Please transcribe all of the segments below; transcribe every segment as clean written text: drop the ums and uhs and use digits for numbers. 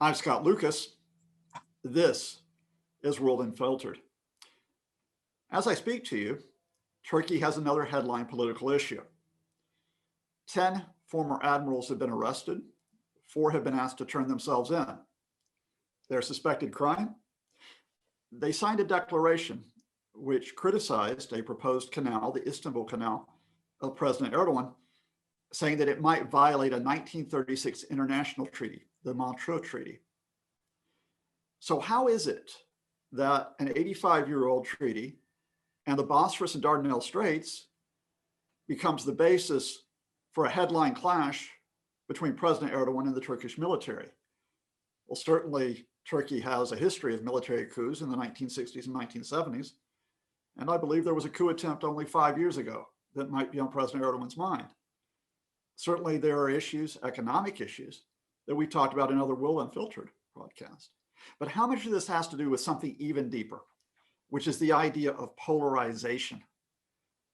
I'm Scott Lucas. This is World Unfiltered. As I speak to you, Turkey has another headline political issue. 10 former admirals have been arrested. 4 have been asked to turn themselves in. Their suspected crime? They signed a declaration which criticized a proposed canal, the Istanbul Canal, of President Erdoğan, saying that it might violate a 1936 international treaty, the Montreux Treaty. So how is it that an 85-year-old treaty and the Bosphorus and Dardanelles Straits becomes the basis for a headline clash between President Erdoğan and the Turkish military? Well, certainly Turkey has a history of military coups in the 1960s and 1970s, and I believe there was a coup attempt only 5 years ago that might be on President Erdoğan's mind. Certainly there are issues, economic issues, that we talked about in other World Unfiltered podcasts. But how much of this has to do with something even deeper, which is the idea of polarization?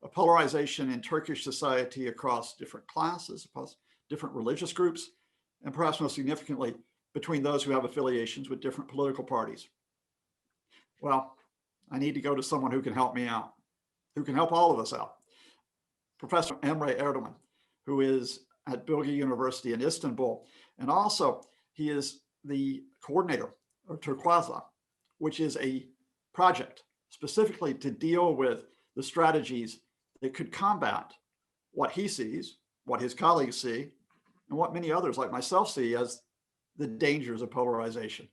A polarization in Turkish society across different classes, across different religious groups, and perhaps most significantly, between those who have affiliations with different political parties. Well, I need to go to someone who can help me out, who can help all of us out. Professor Emre Erdoğan, who is at Bilgi University in Istanbul, and also he is the coordinator of Turquoise, which is a project specifically to deal with the strategies that could combat what he sees, what his colleagues see, and what many others like myself see as the dangers of polarization.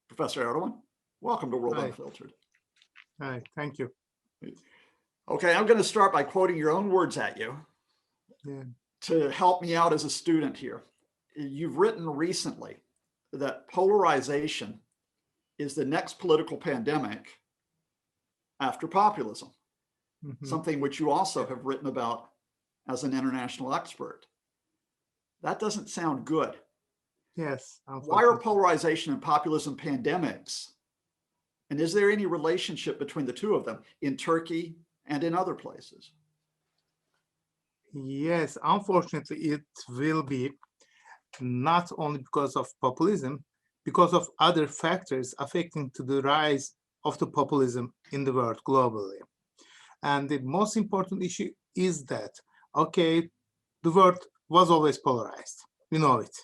Professor Erdoğan, welcome to World Unfiltered. Hi, thank you. Okay, I'm going to start by quoting your own words at you to help me out as a student here. You've written recently that polarization is the next political pandemic after populism, something which you also have written about as an international expert. That doesn't sound good. Yes. Why are polarization and populism pandemics? And is there any relationship between the two of them in Turkey and in other places? Yes, unfortunately, it will be not only because of populism, because of other factors affecting to the rise of the populism in the world globally. And the most important issue is that, okay, the world was always polarized. We know it.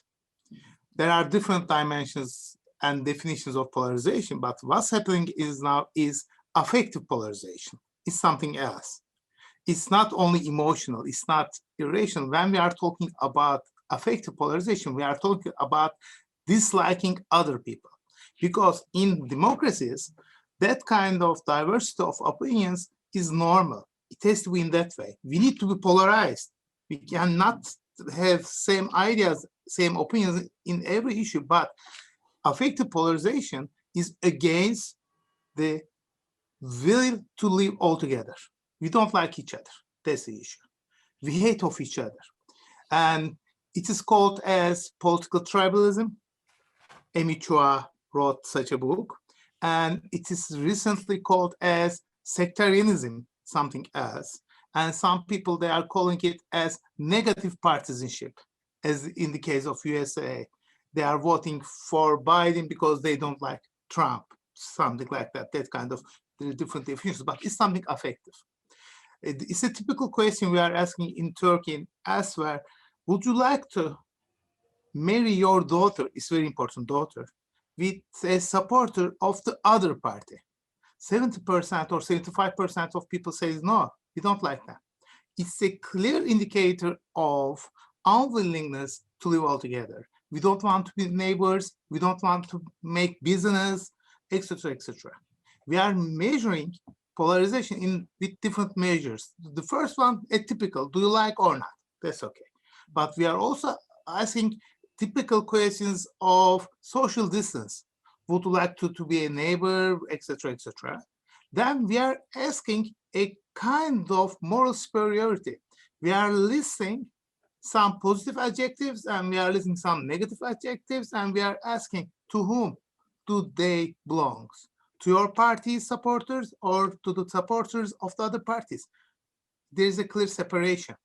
There are different dimensions and definitions of polarization, but what's happening is now is affective polarization. It's something else. It's not only emotional, it's not irrational. When we are talking about affective polarization, we are talking about disliking other people. Because in democracies, that kind of diversity of opinions is normal. It has to be in that way. We need to be polarized. We cannot have same ideas, same opinions in every issue, but affective polarization is against the will to live all together. We don't like each other. That's the issue. We hate of each other. And it is called as political tribalism. Amy Chua wrote such a book. And it is recently called as sectarianism, something else. And some people, they are calling it as negative partisanship, as in the case of USA. They are voting for Biden because they don't like Trump, something like that, that kind of different definitions, but it's something affective. It's a typical question we are asking in Turkey and elsewhere. Would you like to marry your daughter, it's very important, daughter, with a supporter of the other party? 70% or 75% of people say no, we don't like that. It's a clear indicator of unwillingness to live all together. We don't want to be neighbors, we don't want to make business, etc., etc. We are measuring polarization with different measures. The first one, a typical, do you like or not? That's okay. But we are also asking typical questions of social distance. Would you like to be a neighbor, etc., etc. Then we are asking a kind of moral superiority. We are listing some positive adjectives and we are listing some negative adjectives, and we are asking to whom do they belong? To your party's supporters or to the supporters of the other parties? There is a clear separation.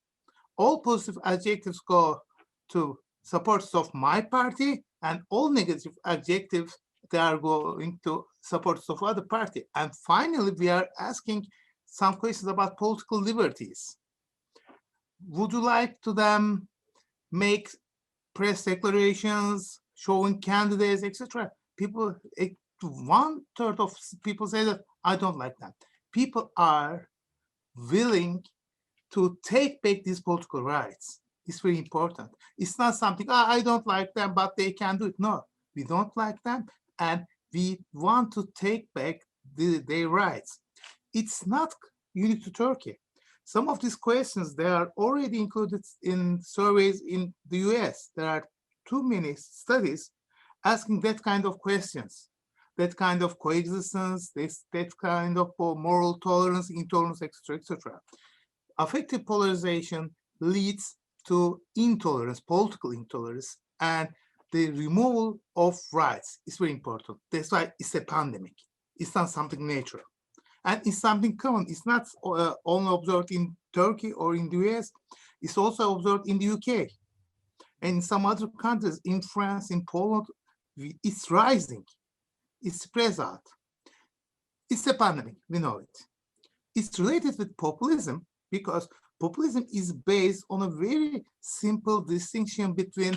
All positive adjectives go to supporters of my party and all negative adjectives, they are going to supporters of other party. And finally, we are asking some questions about political liberties. Would you like to them make press declarations, showing candidates, etc.? People, 1/3 of people say that I don't like that. People are willing to take back these political rights. It's very important. It's not something, I don't like them, but they can do it. No, we don't like them, and we want to take back their rights. It's not unique to Turkey. Some of these questions, they are already included in surveys in the US. There are too many studies asking that kind of questions, that kind of coexistence, that kind of moral tolerance, intolerance, etc., etc. Affective polarization leads to intolerance, political intolerance, and the removal of rights is very important. That's why it's a pandemic. It's not something natural. And it's something common. It's not only observed in Turkey or in the US, it's also observed in the UK. And in some other countries, in France, in Poland, it's rising. It spreads out. It's a pandemic, we know it. It's related with populism because populism is based on a very simple distinction between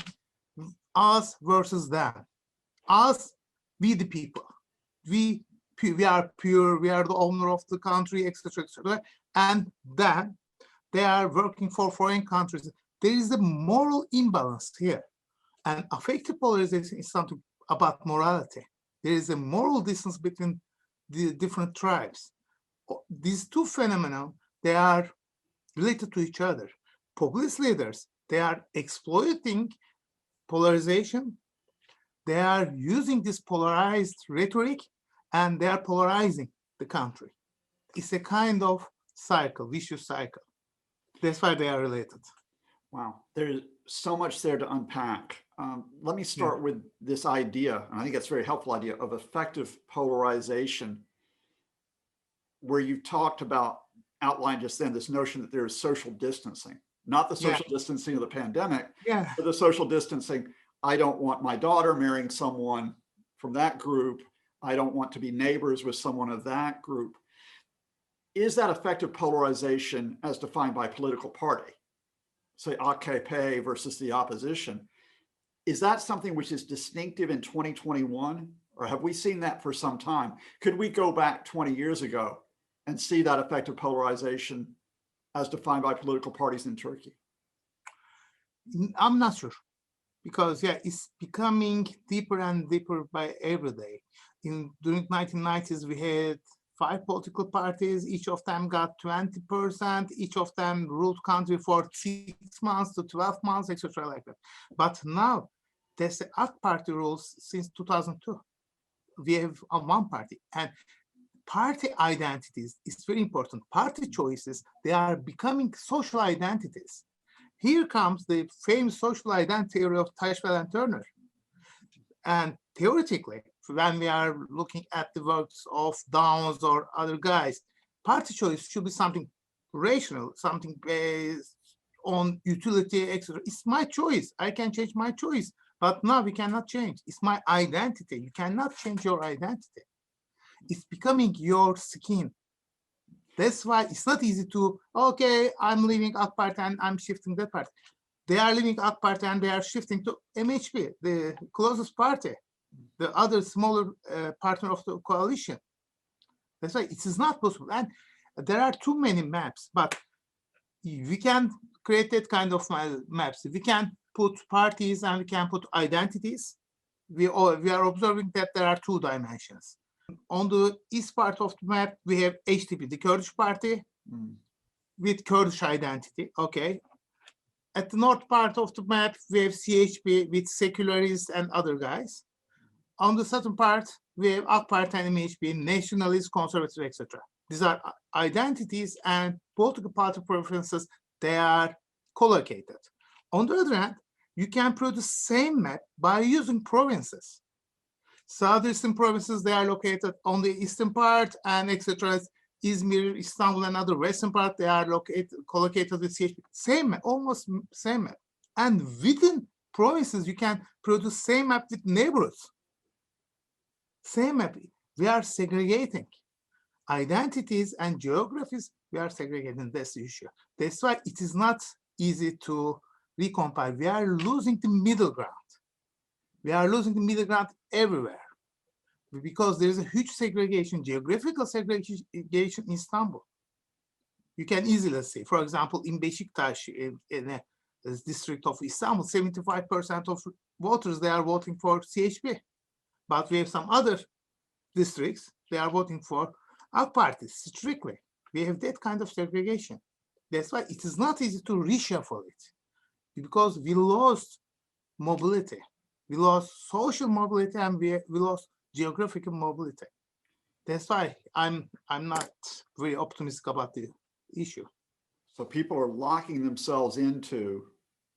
us versus them. Us, we the people. We are pure, we are the owner of the country, etc., etc. And then they are working for foreign countries. There is a moral imbalance here. And affective polarization is something about morality. There is a moral distance between the different tribes. These two phenomena, they are related to each other. Populist leaders, they are exploiting polarization. They are using this polarized rhetoric, and they are polarizing the country. It's a kind of cycle, vicious cycle. That's why they are related. Wow, there's so much there to unpack. Let me start with this idea, and I think it's a very helpful idea, of affective polarization, where you talked about, outlined just then, this notion that there is social distancing, not the social distancing of the pandemic, but the social distancing. I don't want my daughter marrying someone from that group. I don't want to be neighbors with someone of that group. Is that affective polarization as defined by political party, say AKP versus the opposition? Is that something which is distinctive in 2021, or have we seen that for some time? Could we go back 20 years ago and see that affective polarization as defined by political parties in Turkey? I'm not sure, because it's becoming deeper and deeper by every day. During 1990s, we had 5 political parties. Each of them got 20%. Each of them ruled country for 6 months to 12 months, etc. like that. But now, there's the AK party rules since 2002. We have one party, and party identities is very important. Party choices, they are becoming social identities. Here comes the famous social identity theory of Teichfeld and Turner. And theoretically, when we are looking at the works of Downs or other guys, party choice should be something rational, something based on utility, etc. It's my choice. I can change my choice. But now we cannot change. It's my identity. You cannot change your identity. It's becoming your skin. That's why it's not easy to, okay, I'm leaving AK Party and I'm shifting that party. They are leaving AK Party and they are shifting to MHP, the closest party, the other smaller partner of the coalition. That's why it is not possible. And there are too many maps, but we can create that kind of maps. We can put parties and we can put identities. We are observing that there are 2 dimensions. On the east part of the map, we have HDP, the Kurdish party, with Kurdish identity, okay. At the north part of the map, we have CHP with secularists and other guys. On the southern part, we have AK Party and MHP, nationalists, conservatives, etc. These are identities and political party preferences, they are collocated. On the other hand, you can produce the same map by using provinces. Southeastern provinces, they are located on the eastern part, and etc. Izmir, Istanbul, and other western part, they are collocated with CHP. Same map, almost same map. And within provinces, you can produce same map with neighborhoods. Same map. We are segregating identities and geographies. We are segregating. That's the issue. That's why it is not easy to recompile. We are losing the middle ground. We are losing the middle ground everywhere because there is a huge segregation, geographical segregation in Istanbul. You can easily see, for example, in Beşiktaş, in a district of Istanbul, 75% of voters, they are voting for CHP. But we have some other districts, they are voting for AK Party, strictly. We have that kind of segregation. That's why it is not easy to reshuffle it, because we lost mobility. We lost social mobility and we lost geographical mobility. That's why I'm not very optimistic about the issue. So people are locking themselves into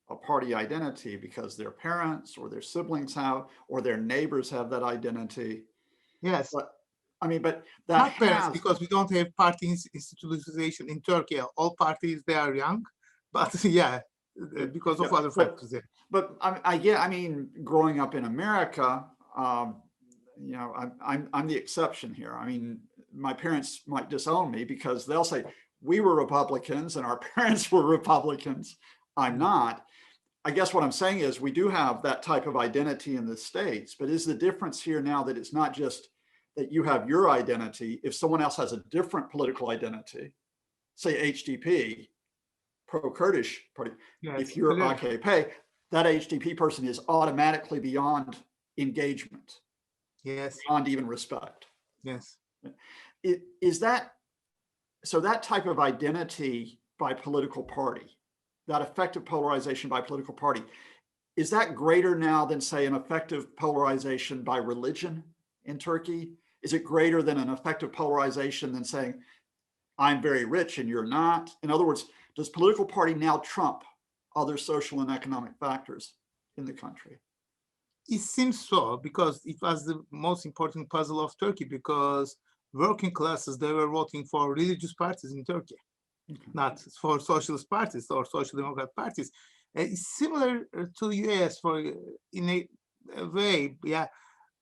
a party identity because their parents or their siblings have, or their neighbors have that identity. Yes. But I mean, but that Not parents, has, because we don't have party institutionalization in Turkey. All parties, they are young, but yeah, because of other factors there. But I mean, growing up in America, you know, I'm the exception here. I mean, my parents might disown me because they'll say we were Republicans and our parents were Republicans. I'm not. I guess what I'm saying is we do have that type of identity in the States, but is the difference here now that it's not just that you have your identity, if someone else has a different political identity, say HDP, pro-Kurdish party, Yes, if you're clearly. AKP, that HDP person is automatically beyond engagement, Yes, beyond even respect. yes. Is that, so that type of identity by political party, that affective polarization by political party, is that greater now than, say, an affective polarization by religion in Turkey? Is it greater than an affective polarization than saying, I'm very rich and you're not? In other words, does political party now trump other social and economic factors in the country? It seems so, because it was the most important puzzle of Turkey, because working classes, they were voting for religious parties in Turkey, not for socialist parties or social democrat parties. It's similar to US in a way, yeah.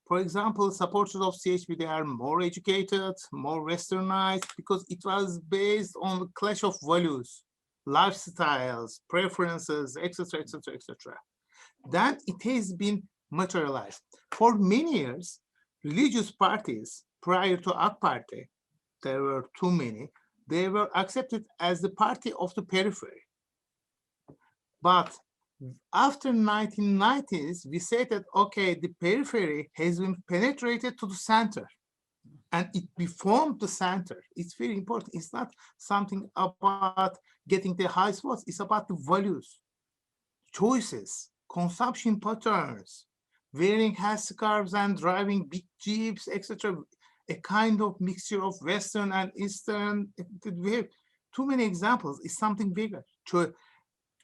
For example, supporters of CHP, they are more educated, more westernized, because it was based on the clash of values, lifestyles, preferences, etc., etc., etc. Then it has been materialized. For many years, religious parties prior to AK Party, there were too many, they were accepted as the party of the periphery. But after 1990s, we said that, okay, the periphery has been penetrated to the center and it reformed the center. It's very important. It's not something about getting the high spots. It's about the values, choices, consumption patterns, wearing headscarves and driving big jeeps, etc. A kind of mixture of Western and Eastern. We have too many examples. It's something bigger.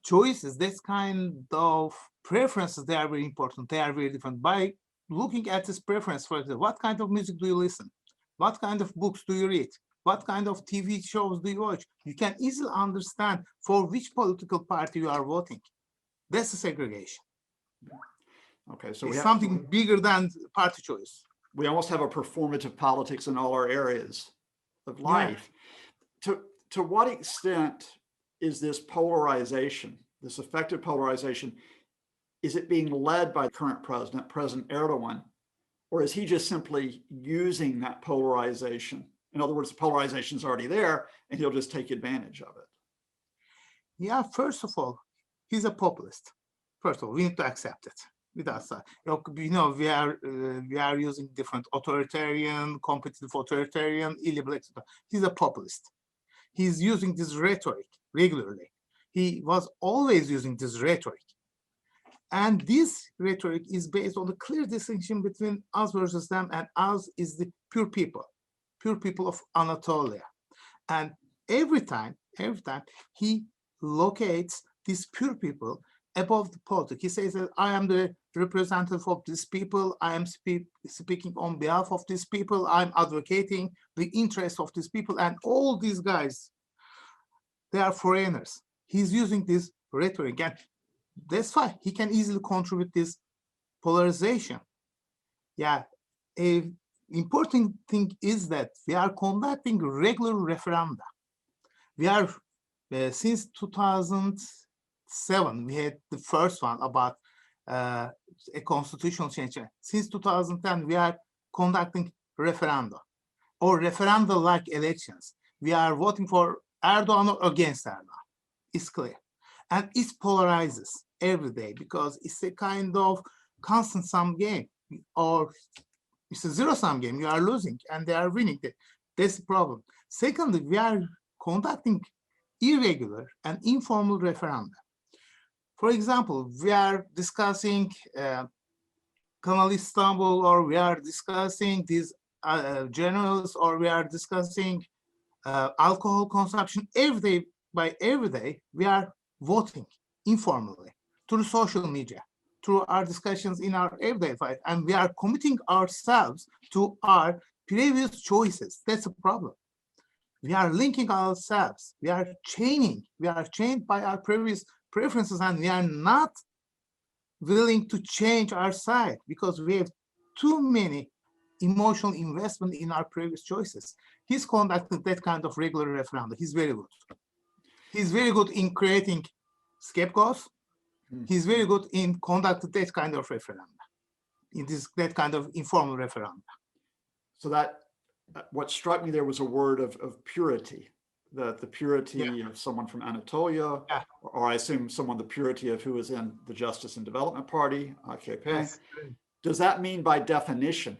Choices, this kind of preferences, they are very important. They are very different. By looking at this preference, for example, what kind of music do you listen? What kind of books do you read? What kind of TV shows do you watch? You can easily understand for which political party you are voting. That's the segregation. Okay, so it's something bigger than party choice. We almost have a performative politics in all our areas of life. Yeah. To what extent is this polarization, this affective polarization, is it being led by the current president, President Erdoğan, or is he just simply using that polarization? In other words, the polarization is already there and he'll just take advantage of it. Yeah, first of all, he's a populist. First of all, we need to accept it. With us, you know, we are using different authoritarian, competitive authoritarian, illiberal, etc. He's a populist. He's using this rhetoric regularly. He was always using this rhetoric. And this rhetoric is based on the clear distinction between us versus them, and us is the pure people of Anatolia. And every time he locates these pure people above the politics. He says that I am the representative of these people. I am speaking on behalf of these people. I'm advocating the interests of these people. And all these guys, they are foreigners. He's using this rhetoric. And That's why he can easily contribute this polarization. Yeah, a important thing is that we are conducting regular referenda. We are, since 2007, we had the first one about a constitutional change. Since 2010, we are conducting referenda or referenda-like elections. We are voting for Erdoğan or against Erdoğan. It's clear. And it polarizes every day because it's a kind of constant sum game, or it's a zero-sum game. You are losing and they are winning. That's the problem. Secondly, we are conducting irregular and informal referenda. For example, we are discussing Kanal İstanbul, or we are discussing these journals, or we are discussing alcohol consumption every day. By every day, we are voting informally through social media, through our discussions in our everyday life, and we are committing ourselves to our previous choices. That's a problem. We are linking ourselves. We are chaining. We are chained by our previous preferences, and we are not willing to change our side because we have too many emotional investment in our previous choices. He's conducted that kind of regular referendum. He's very good. He's very good in creating scapegoats. He's very good in conducting that kind of referendum, that kind of informal referendum. So that what struck me there was a word of purity, the purity of someone from Anatolia, or I assume someone, the purity of who is in the Justice and Development Party, AKP. Yes. Does that mean by definition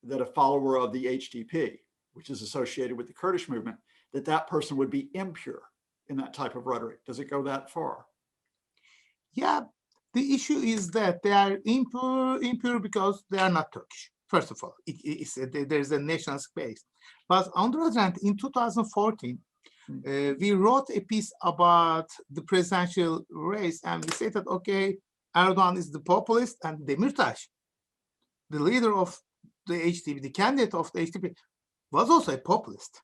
that a follower of the HDP, which is associated with the Kurdish movement, that person would be impure in that type of rhetoric? Does it go that far? Yeah, the issue is that they are impure because they are not Turkish. First of all, there's a national space. But on the other hand, in 2014, we wrote a piece about the presidential race, and we said that, okay, Erdoğan is the populist, and Demirtaş, the leader of the HDP, the candidate of the HDP, was also a populist.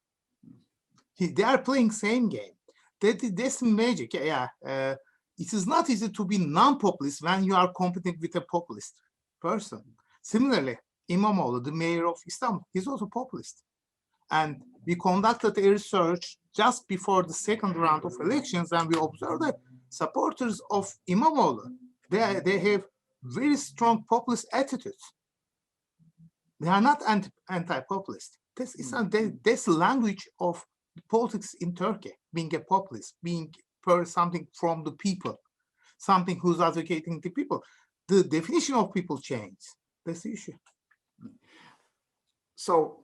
They are playing same game. That's the magic. It is not easy to be non-populist when you are competing with a populist person. Similarly, İmamoğlu, the mayor of Istanbul, he's also populist. And we conducted a research just before the second round of elections, and we observed that supporters of İmamoğlu, they have very strong populist attitudes. They are not anti-populist. That's the language of politics in Turkey, being a populist, being something from the people, something who's advocating the people. The definition of people changes. That's the issue. So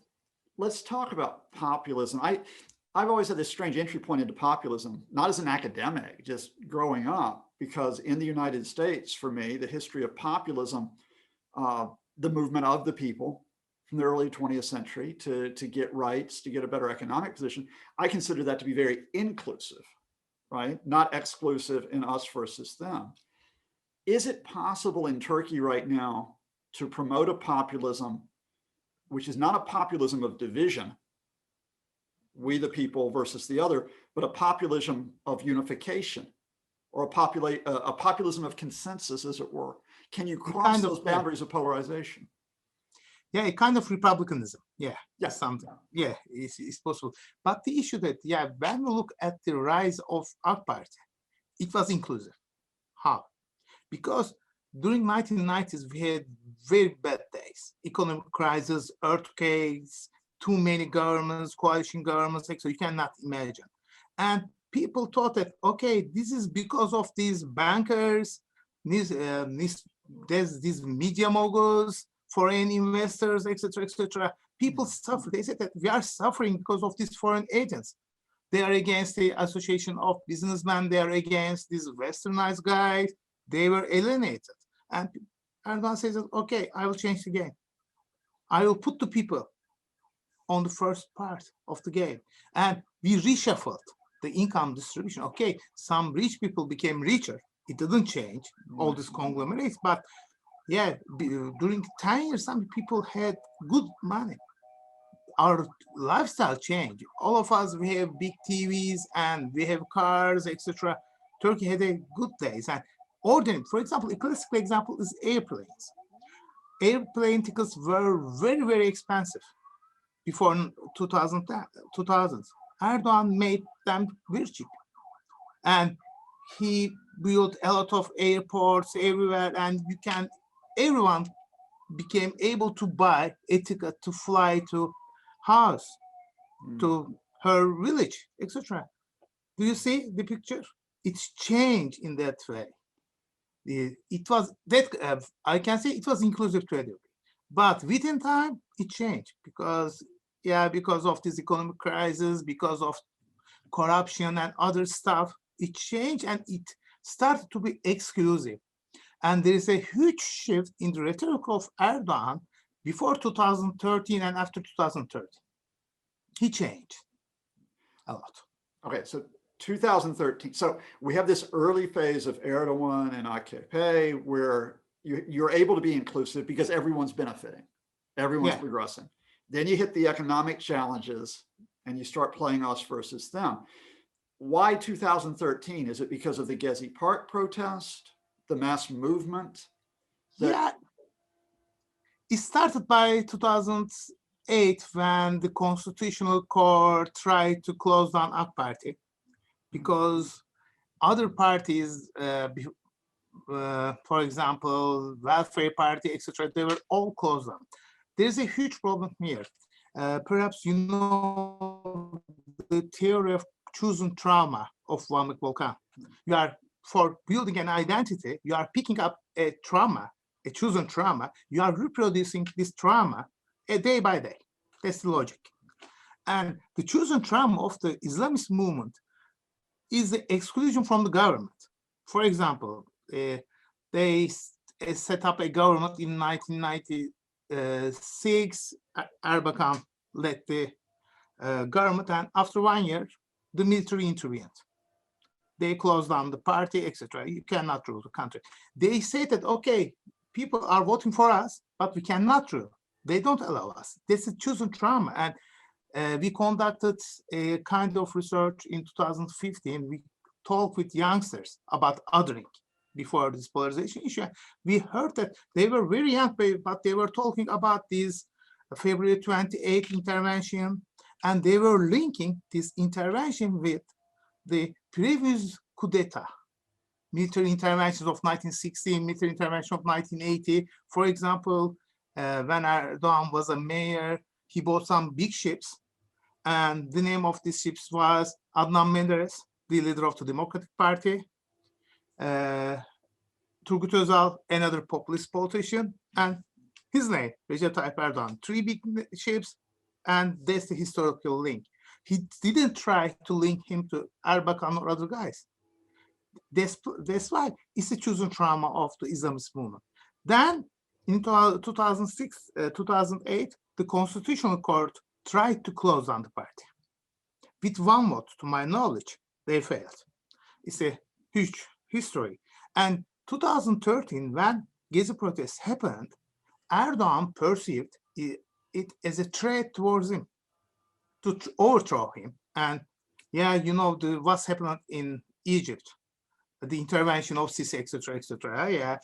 let's talk about populism. I've always had this strange entry point into populism, not as an academic, just growing up, because in the United States, for me, the history of populism, the movement of the people from the early 20th century to get rights, to get a better economic position, I consider that to be very inclusive, right? Not exclusive in us versus them. Is it possible in Turkey right now to promote a populism which is not a populism of division, we the people versus the other, but a populism of unification, or a populism of consensus, as it were? Can you cross those boundaries of polarization? Yeah, a kind of republicanism. Yeah, something. Yeah, it's possible. But the issue that, when we look at the rise of AK Party, it was inclusive. How? Because during 1990s, we had very bad days, economic crisis, earthquakes, too many governments, coalition governments, so you cannot imagine. And people thought that, okay, this is because of these bankers, these media moguls, foreign investors, etc., etc. People suffer. They said that we are suffering because of these foreign agents. They are against the association of businessmen. They are against these westernized guys. They were alienated. And Erdoğan says, okay, I will change the game. I will put the people on the first part of the game. And we reshuffled the income distribution. Okay, some rich people became richer. It didn't change all these conglomerates, but during 10 years, some people had good money. Our lifestyle changed. All of us, we have big TVs and we have cars, etc. Turkey had a good days. And ordinary. For example, a classical example is airplanes. Airplane tickets were very, very expensive before 2000s. Erdoğan made them very cheap. And he built a lot of airports everywhere, and everyone became able to buy a ticket to fly to house, to her village, etc. Do you see the picture? It's changed in that way. It was that I can say it was inclusive to education, but within time it changed because of this economic crisis, because of corruption and other stuff, it changed and it started to be exclusive. And there is a huge shift in the rhetoric of Erdoğan before 2013 and after 2013. He changed a lot. Okay, so 2013. So we have this early phase of Erdoğan and AKP where you're able to be inclusive because everyone's benefiting, everyone's progressing. Then you hit the economic challenges and you start playing us versus them. Why 2013? Is it because of the Gezi Park protest, the mass movement? Yeah, it started by 2008 when the Constitutional Court tried to close down AK Party because other parties, for example, Welfare Party, etc., they were all closed down. There's a huge problem here. Perhaps you know the theory of chosen trauma of Muhammad Volkan. You are, for building an identity, you are picking up a trauma, a chosen trauma, you are reproducing this trauma day by day. That's the logic. And the chosen trauma of the Islamist movement is the exclusion from the government. For example, they set up a government in 1996. Erbakan led the government, and after 1 year, the military intervened. They closed down the party, etc. You cannot rule the country. They say that, okay, people are voting for us, but we cannot rule. They don't allow us. This is chosen trauma. And we conducted a kind of research in 2015. We talked with youngsters about othering before this polarization issue. We heard that they were very young, but they were talking about this February 28 intervention, and they were linking this intervention with the previous coup d'etat, military interventions of 1916, military intervention of 1980. For example, when Erdoğan was a mayor, he bought some big ships, and the name of these ships was Adnan Menderes, the leader of the Democratic Party, Turgut Özal, another populist politician, and his name, Recep Tayyip Erdoğan. 3 big ships, and that's the historical link. He didn't try to link him to Erbakan or other guys. That's why it's a chosen trauma of the Islamist movement. Then in 2006, 2008, the Constitutional Court tried to close down the party. With 1 vote, to my knowledge, they failed. It's a huge history. And 2013, when Gezi protests happened, Erdoğan perceived it as a threat towards him, to overthrow him. And you know what's happening in Egypt, the intervention of Sisi, etc., etc.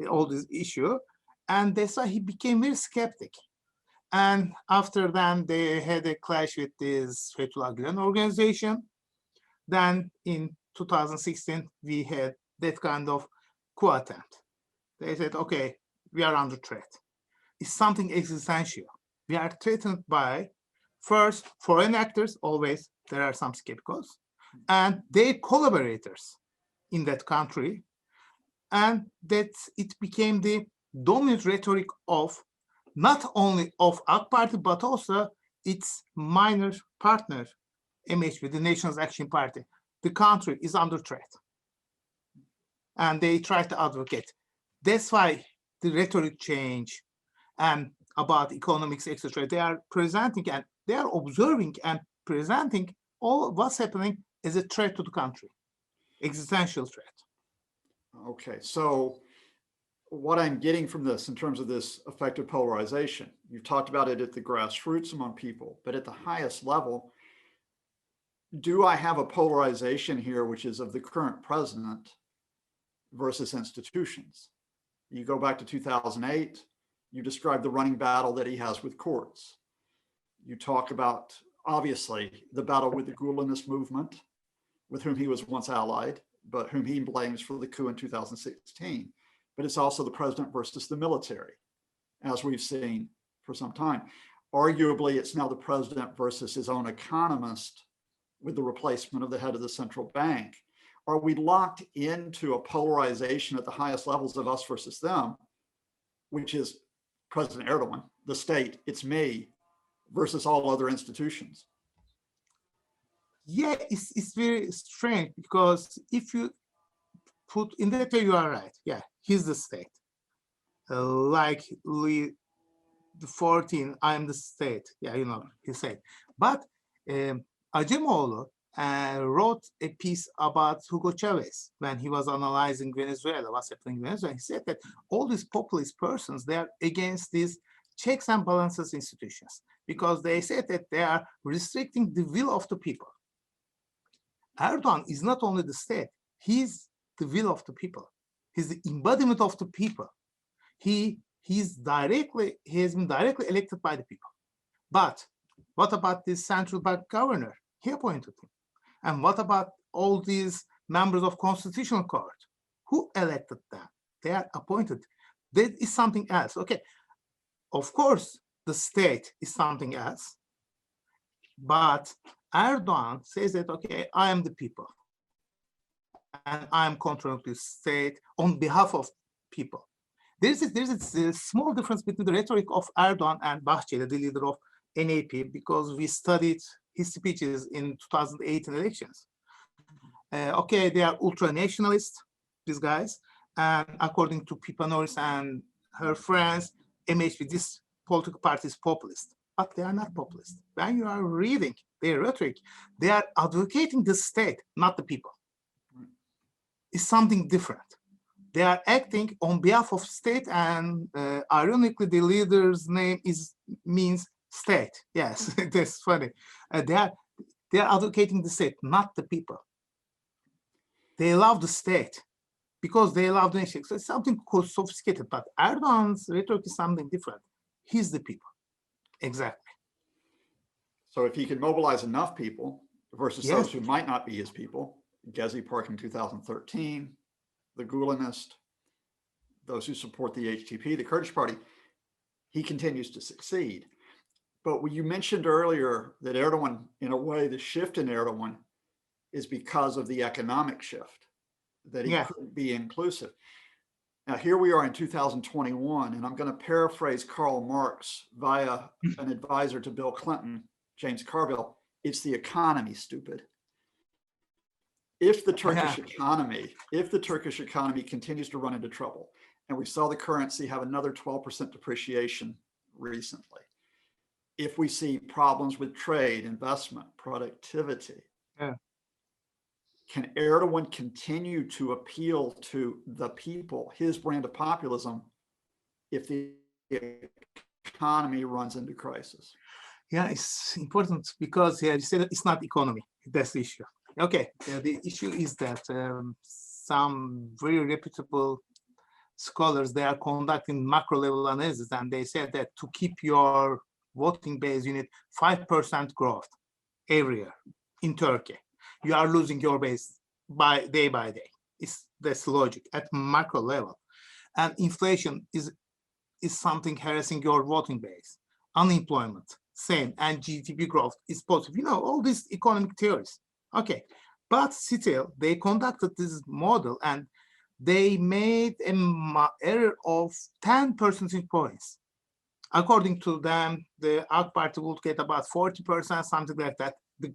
All this issue. And that's why he became very skeptic. And after that, they had a clash with this Fethullah Gülen organization. Then in 2016, we had that kind of coup attempt. They said, okay, we are under threat. It's something existential. We are threatened by, first, foreign actors, always there are some skeptics, and their collaborators in that country. And that it became the dominant rhetoric of not only of AK Party, but also its minor partner, MHP, the Nation's Action Party. The country is under threat. And they try to advocate. That's why the rhetoric change and about economics, etc. They are presenting and they are observing and presenting all what's happening as a threat to the country, existential threat. Okay, so what I'm getting from this in terms of this affective polarization, you've talked about it at the grassroots among people, but at the highest level, do I have a polarization here, which is of the current president versus institutions. You go back to 2008, you describe the running battle that he has with courts. You talk about, obviously, the battle with the Gulenist movement, with whom he was once allied, but whom he blames for the coup in 2016. But it's also the president versus the military, as we've seen for some time. Arguably, it's now the president versus his own economist with the replacement of the head of the central bank. Are we locked into a polarization at the highest levels of us versus them, which is President Erdoğan, the state, it's me, versus all other institutions? Yeah, it's very strange, because if you put in that way, you are right. Yeah, he's the state. Like Louis XIV, I'm the state. Yeah, you know, he said. But Acemoğlu wrote a piece about Hugo Chavez when he was analyzing Venezuela, what's happening in Venezuela. He said that all these populist persons, they are against these checks and balances institutions, because they said that they are restricting the will of the people. Erdoğan is not only the state, he's the will of the people. He's the embodiment of the people. He has been directly elected by the people. But what about this central bank governor? He appointed him. And what about all these members of Constitutional Court? Who elected them? They are appointed. That is something else. Okay, of course, the state is something else. But Erdoğan says that, okay, I am the people. And I am controlling the state on behalf of people. There's a small difference between the rhetoric of Erdoğan and Bahçeli, the leader of NAP, because we studied his speeches in 2018 elections. Okay, they are ultra-nationalist, these guys, and according to Pippa Norris and her friends, MHP, this political party is populist, but they are not populist. When you are reading their rhetoric, they are advocating the state, not the people. It's something different. They are acting on behalf of state, and ironically, the leader's name means state. Yes, that's funny. They are advocating the state, not the people. They love the state because they love the nation. So it's something called sophisticated, but Erdoğan's rhetoric is something different. He's the people. Exactly. So if he can mobilize enough people versus those who might not be his people, Gezi Park in 2013, the Gulenist, those who support the HDP, the Kurdish party, he continues to succeed. But you mentioned earlier that Erdoğan, in a way, the shift in Erdoğan is because of the economic shift, that he couldn't be inclusive. Now, here we are in 2021, and I'm going to paraphrase Karl Marx via an advisor to Bill Clinton, James Carville. It's the economy, stupid. If the Turkish economy continues to run into trouble, and we saw the currency have another 12% depreciation recently, if we see problems with trade, investment, productivity, can Erdoğan continue to appeal to the people, his brand of populism, if the economy runs into crisis? Yeah, it's important because you said it's not economy. That's the issue. Okay, the issue is that some very reputable scholars, they are conducting macro level analysis, and they said that to keep your voting base, you need 5% growth every year in Turkey. You are losing your base by day. That's logic at macro level. And inflation is something harassing your voting base. Unemployment, same, and GDP growth is positive. You know, all these economic theories. Okay, but still, they conducted this model and they made an error of 10 percentage points. According to them, the AK Party would get about 40%, something like that, the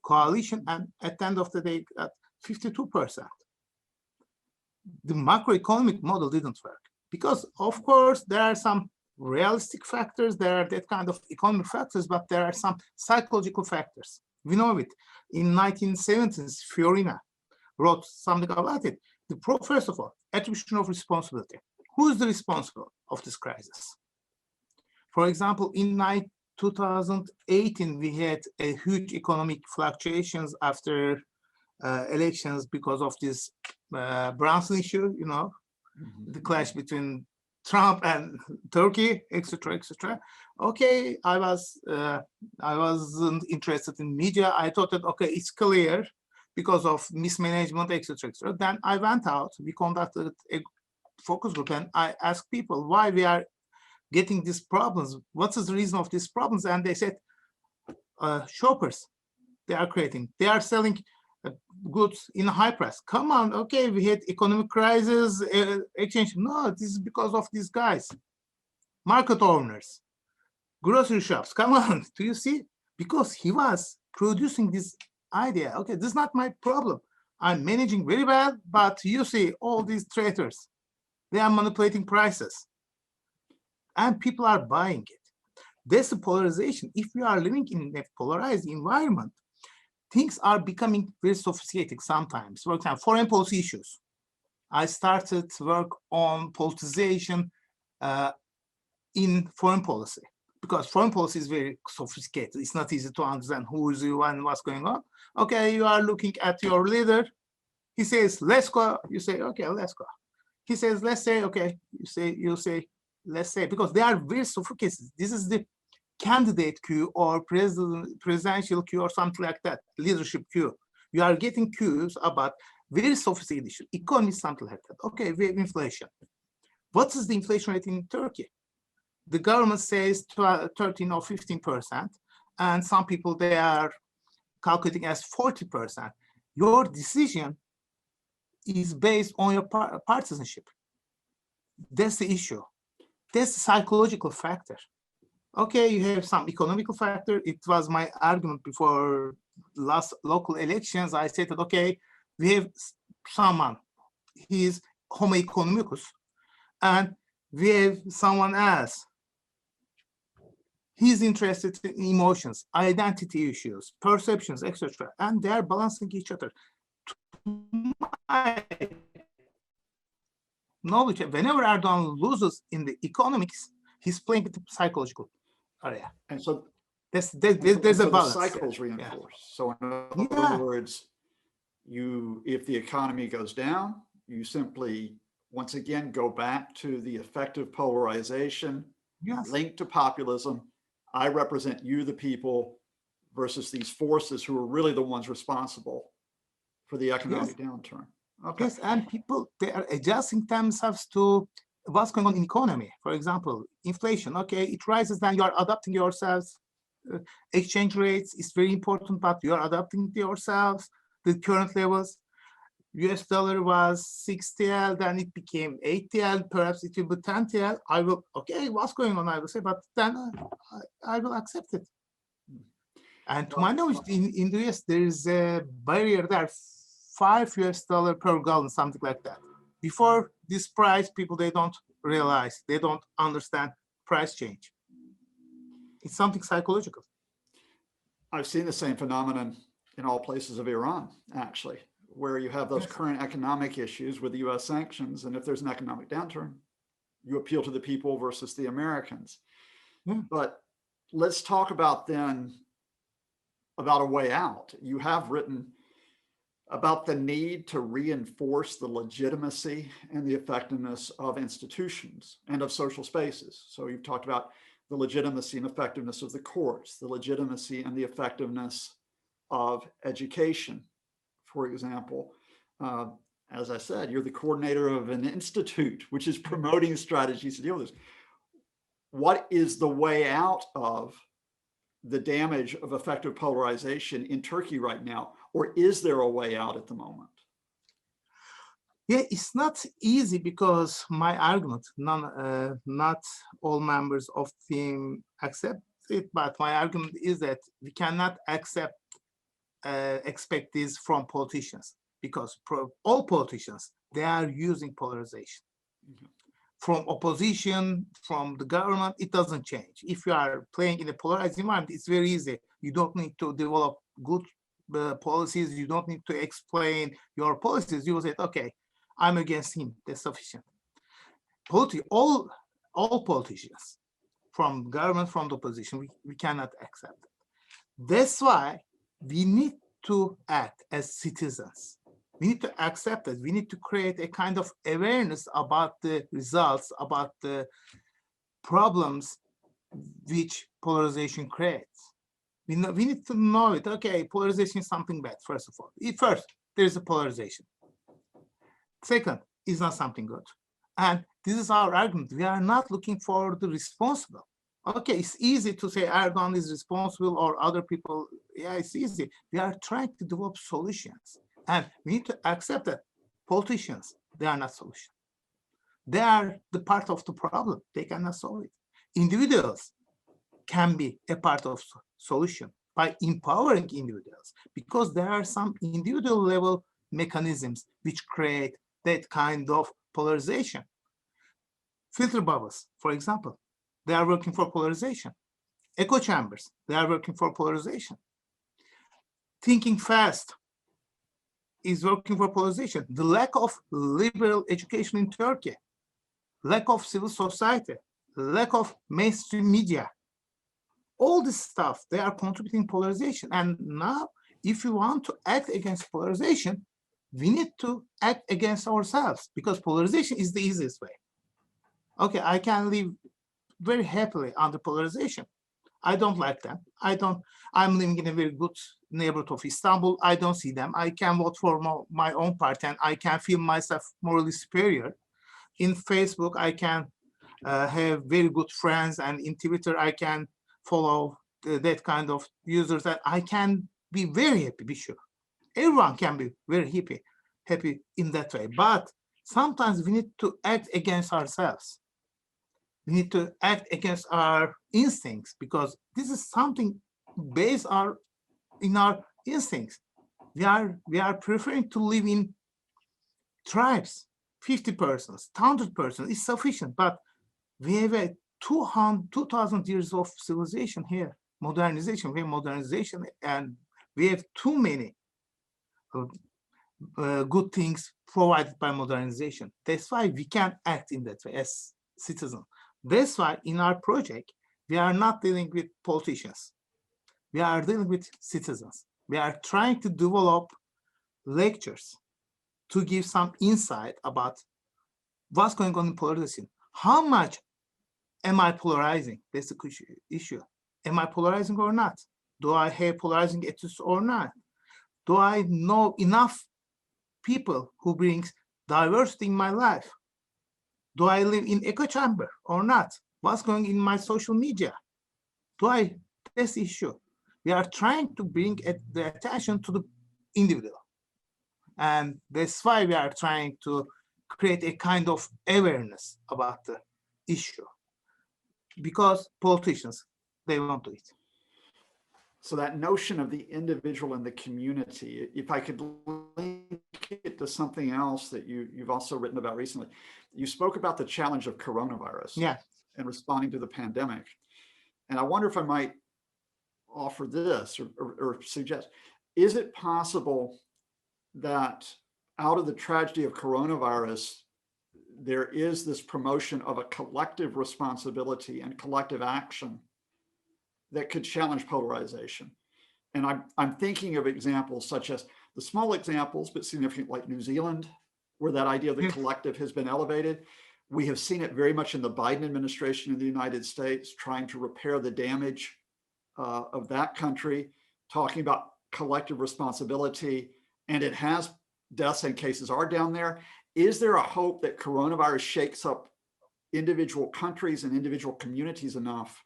coalition, and at the end of the day, got 52%. The macroeconomic model didn't work because, of course, there are some realistic factors, there are that kind of economic factors, but there are some psychological factors. We know it. In 1970s, Fiorina wrote something about it. First of all, attribution of responsibility. Who is the responsible of this crisis? For example, in 2018, we had a huge economic fluctuations after elections because of this Brunson issue, you know, the clash between Trump and Turkey, etc., etc. Okay, I wasn't interested in media. I thought that okay, it's clear because of mismanagement, etc., etc. Then I went out. We conducted a focus group, and I asked people why we are getting these problems. What is the reason of these problems? And they said, shoppers, they are creating. They are selling goods in high price. Come on, okay, we had economic crisis, exchange. No, this is because of these guys, market owners, grocery shops. Come on, do you see? Because he was producing this idea. Okay, this is not my problem. I'm managing very well, but you see, all these traders, they are manipulating prices, and people are buying it. That's the polarization. If we are living in a polarized environment, things are becoming very sophisticated sometimes. For example, foreign policy issues. I started work on politicization in foreign policy because foreign policy is very sophisticated. It's not easy to understand who is you and what's going on. Okay, you are looking at your leader. He says, let's go. You say, okay, let's go. He says, let's say, okay. You say, let's say, because they are very sophisticated. This is the candidate queue or presidential queue or something like that, leadership queue. You are getting queues about very sophisticated issues. Economy, something like that. Okay, we have inflation. What is the inflation rate in Turkey? The government says 13 or 15%, and some people, they are calculating as 40%. Your decision is based on your partisanship. That's the issue. That's the psychological factor. Okay, you have some economical factor. It was my argument before last local elections. I said that, okay, we have someone, he is homo economicus, and we have someone else. He's interested in emotions, identity issues, perceptions, etc. And they are balancing each other. To my knowledge, whenever Erdoğan loses in the economics, he's playing with the psychological area. And so there's a balance. The cycles reinforce. Yeah. So in other words, if the economy goes down, you simply once again go back to the affective polarization linked to populism. I represent you, the people, versus these forces who are really the ones responsible for the economic downturn. Okay. Yes, and people, they are adjusting themselves to what's going on in economy. For example, inflation, okay, it rises, then you are adapting yourselves. Exchange rates is very important, but you are adapting to yourselves. The current levels, US dollar was 6 TL, then it became 8 TL, perhaps it will be 10 TL. I will, okay, what's going on, I will say, but then I will accept it. And to my knowledge, in the US, there is a barrier there, $5 per gallon, something like that. Before this price, people, they don't realize, they don't understand price change. It's something psychological. I've seen the same phenomenon in all places of Iran, actually, where you have those current economic issues with the US sanctions. And if there's an economic downturn, you appeal to the people versus the Americans. But let's talk about then about a way out. You have written about the need to reinforce the legitimacy and the effectiveness of institutions and of social spaces. So you've talked about the legitimacy and effectiveness of the courts, the legitimacy and the effectiveness of education, for example. As I said, you're the coordinator of an institute which is promoting strategies to deal with this. What is the way out of the damage of affective polarization in Turkey right now? Or is there a way out at the moment? Yeah, it's not easy because my argument, not all members of the team accept it, but my argument is that we cannot expect this from politicians, because all politicians, they are using polarization. From opposition, from the government, it doesn't change. If you are playing in a polarized environment, it's very easy. You don't need to develop good policies. You don't need to explain your policies. You will say, okay, I'm against him. That's sufficient. All politicians, from government, from the opposition, we cannot accept it. That's why we need to act as citizens. We need to accept that. We need to create a kind of awareness about the results, about the problems which polarization creates. We need to know it. Okay, polarization is something bad, first of all. First, there is a polarization. Second, it's not something good. And this is our argument. We are not looking for the responsible. Okay, it's easy to say Erdoğan is responsible or other people. Yeah, it's easy. We are trying to develop solutions. And we need to accept that politicians, they are not solution. They are the part of the problem. They cannot solve it. Individuals can be a part of solution by empowering individuals, because there are some individual level mechanisms which create that kind of polarization. Filter bubbles, for example, they are working for polarization. Echo chambers, they are working for polarization. Thinking fast is working for polarization. The lack of liberal education in Turkey, lack of civil society, lack of mainstream media, all this stuff, they are contributing polarization. And now, if you want to act against polarization, we need to act against ourselves, because polarization is the easiest way. Okay, I can live very happily under polarization. I don't like them. I'm living in a very good neighborhood of Istanbul. I don't see them. I can vote for my own party, and I can feel myself morally superior. In Facebook, I can have very good friends, and in Twitter, I can follow that kind of users, that I can be very happy, be sure. Everyone can be very happy in that way. But sometimes we need to act against ourselves. We need to act against our instincts, because this is something based in our instincts. We are preferring to live in tribes, 50 persons, 100 persons is sufficient, but we have a 2,000 years of civilization here, modernization, we have modernization, and we have too many good things provided by modernization. That's why we can act in that way as citizens. That's why in our project, we are not dealing with politicians. We are dealing with citizens. We are trying to develop lectures to give some insight about what's going on in polarization. How much am I polarizing? That's the issue. Am I polarizing or not? Do I have polarizing attitudes or not? Do I know enough people who brings diversity in my life? Do I live in echo chamber or not? What's going in my social media? That's the issue. We are trying to bring the attention to the individual. And that's why we are trying to create a kind of awareness about the issue. Because politicians, they won't do it. So that notion of the individual and the community, if I could link it to something else that you've also written about recently, you spoke about the challenge of coronavirus and responding to the pandemic. And I wonder if I might offer this or suggest, is it possible that out of the tragedy of coronavirus, there is this promotion of a collective responsibility and collective action that could challenge polarization? And I'm thinking of examples such as the small examples, but significant, like New Zealand, where that idea of the collective has been elevated. We have seen it very much in the Biden administration in the United States, trying to repair the damage of that country, talking about collective responsibility, and it has deaths and cases are down there. Is there a hope that coronavirus shakes up individual countries and individual communities enough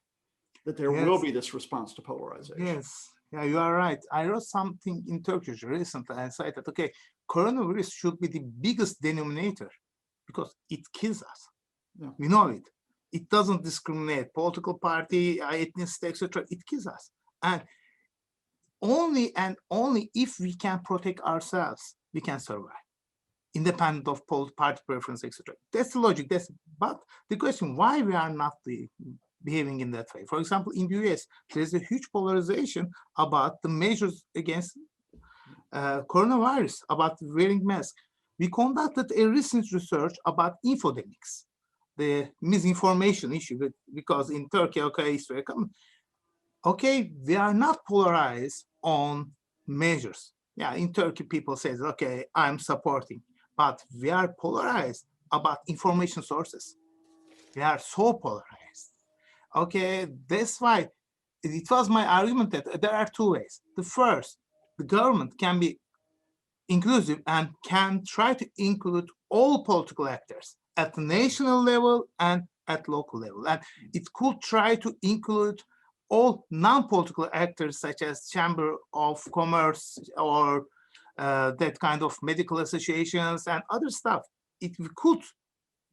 that there will be this response to polarization? Yes, yeah, you are right. I wrote something in Turkish recently and said that, okay, coronavirus should be the biggest denominator because it kills us. Yeah. We know it. It doesn't discriminate political party, ethnicity, etc. It kills us. And only if we can protect ourselves, we can survive, independent of party preference, etc. That's the logic. But the question, why we are not behaving in that way? For example, in the US, there's a huge polarization about the measures against coronavirus, about wearing masks. We conducted a recent research about infodemics, the misinformation issue, because in Turkey, okay, it's very common. Okay, we are not polarized on measures. Yeah, in Turkey, people say, okay, I'm supporting, but we are polarized about information sources. We are so polarized. Okay, that's why it was my argument that there are two ways. The first, the government can be inclusive and can try to include all political actors at the national level and at local level. And it could try to include all non-political actors such as Chamber of Commerce or that kind of medical associations and other stuff. It could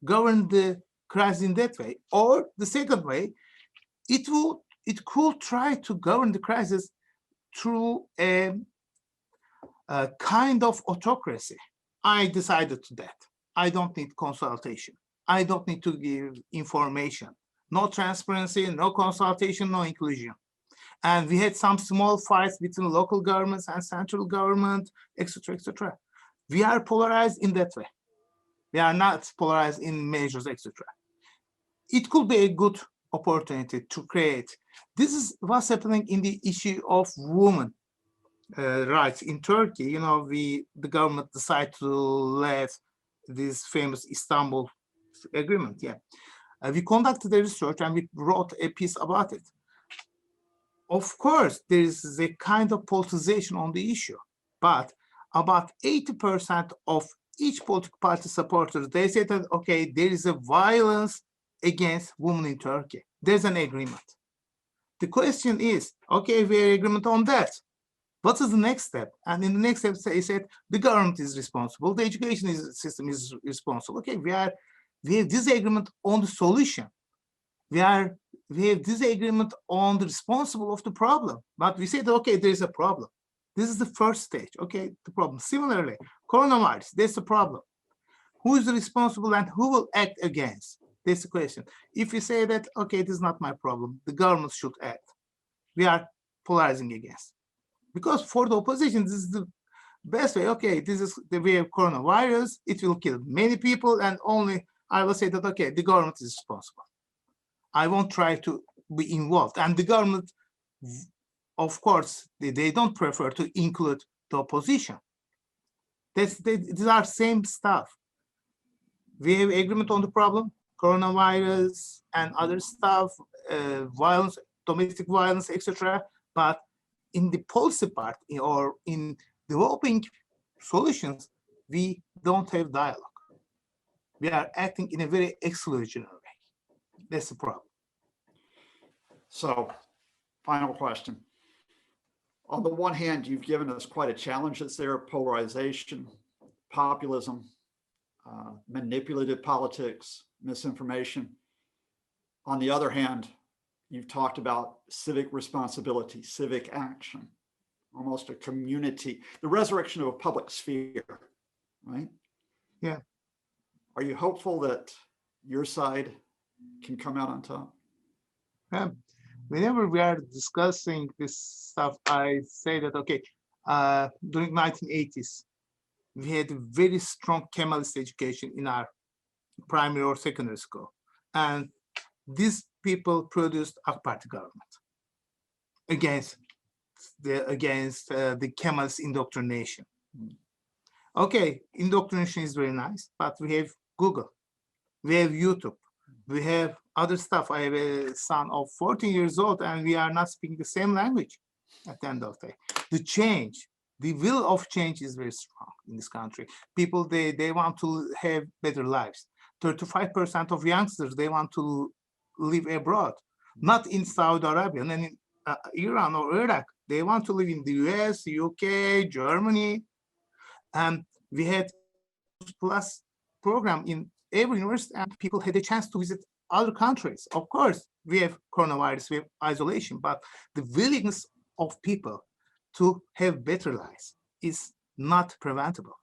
govern the crisis in that way. Or the second way, it could try to govern the crisis through a kind of autocracy. I decided to that. I don't need consultation. I don't need to give information. No transparency, no consultation, no inclusion. And we had some small fights between local governments and central government, etc., etc. We are polarized in that way. We are not polarized in measures, etc. It could be a good opportunity to create. This is what's happening in the issue of women rights in Turkey. You know, the government decided to let this famous Istanbul agreement. Yeah, we conducted a research and we wrote a piece about it. Of course, there is a kind of politicization on the issue, but about 80% of each political party supporters, they say that, okay, there is a violence against women in Turkey. There's an agreement. The question is, okay, we have agreement on that. What is the next step? And in the next step, they said the government is responsible, the education system is responsible. Okay, we have disagreement on the solution. We have disagreement on the responsible of the problem. But we said, okay, there is a problem. This is the first stage. Okay, the problem. Similarly, coronavirus, that's the problem. Who is responsible and who will act against? That's the question. If we say that, okay, this is not my problem, the government should act, we are polarizing against. Because for the opposition, this is the best way. Okay, this is the way of coronavirus. It will kill many people, and only I will say that, okay, the government is responsible. I won't try to be involved. And the government, of course, they don't prefer to include the opposition. These are same stuff. We have agreement on the problem, coronavirus and other stuff, violence, domestic violence, etc. But in the policy part or in developing solutions, we don't have dialogue. We are acting in a very exclusionary way. That's the problem. So, final question. On the one hand, you've given us quite a challenge that's there: polarization, populism, manipulative politics, misinformation. On the other hand, you've talked about civic responsibility, civic action, almost a community, the resurrection of a public sphere, right? Yeah. Are you hopeful that your side can come out on top? Yeah. Whenever we are discussing this stuff, I say that, okay, during 1980s, we had a very strong Kemalist education in our primary or secondary school. And these people produced AK Party government against the Kemalist indoctrination. Okay, indoctrination is very nice, but we have Google, we have YouTube, we have other stuff. I have a son of 14 years old, and we are not speaking the same language at the end of the day. The change, the will of change is very strong in this country. People, they want to have better lives. 35% of youngsters, they want to live abroad, not in Saudi Arabia and in Iran or Iraq. They want to live in the US, UK, Germany. And we had plus program in every university, and people had a chance to visit other countries. Of course, we have coronavirus, we have isolation, but the willingness of people to have better lives is not preventable.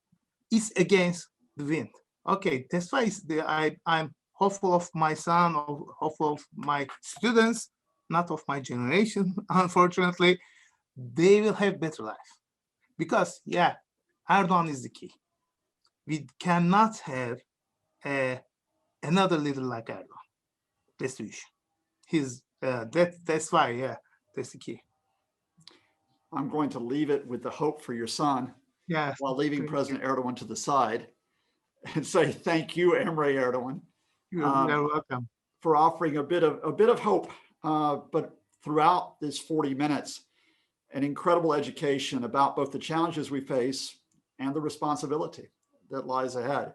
It's against the wind. Okay, that's why I'm hopeful of my son, or hopeful of my students, not of my generation, unfortunately. They will have better life. Because, yeah, Erdoğan is the key. We cannot have another leader like Erdoğan. That's the issue. That's why, yeah, that's the key. I'm going to leave it with the hope for your son, Yes. while leaving thank President Erdoğan to the side, and say thank you, Emre Erdoğan, you. You're welcome. for offering a bit of hope, but throughout this 40 minutes, an incredible education about both the challenges we face and the responsibility that lies ahead.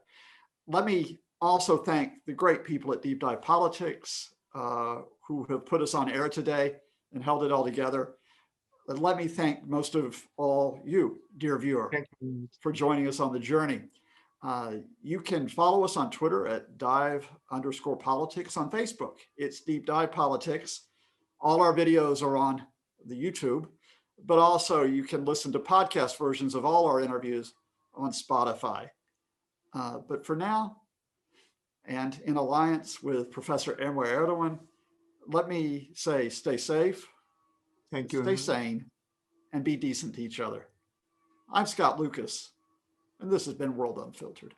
Let me also thank the great people at Deep Dive Politics who have put us on air today and held it all together. And let me thank most of all you, dear viewer, Thank you. for joining us on the journey. You can follow us on Twitter at dive_politics, on Facebook. It's Deep Dive Politics. All our videos are on the YouTube, but also you can listen to podcast versions of all our interviews on Spotify. But for now, and in alliance with Professor Emre Erdoğan, let me say stay safe, Thank you. stay sane, and be decent to each other. I'm Scott Lucas, and this has been World Unfiltered.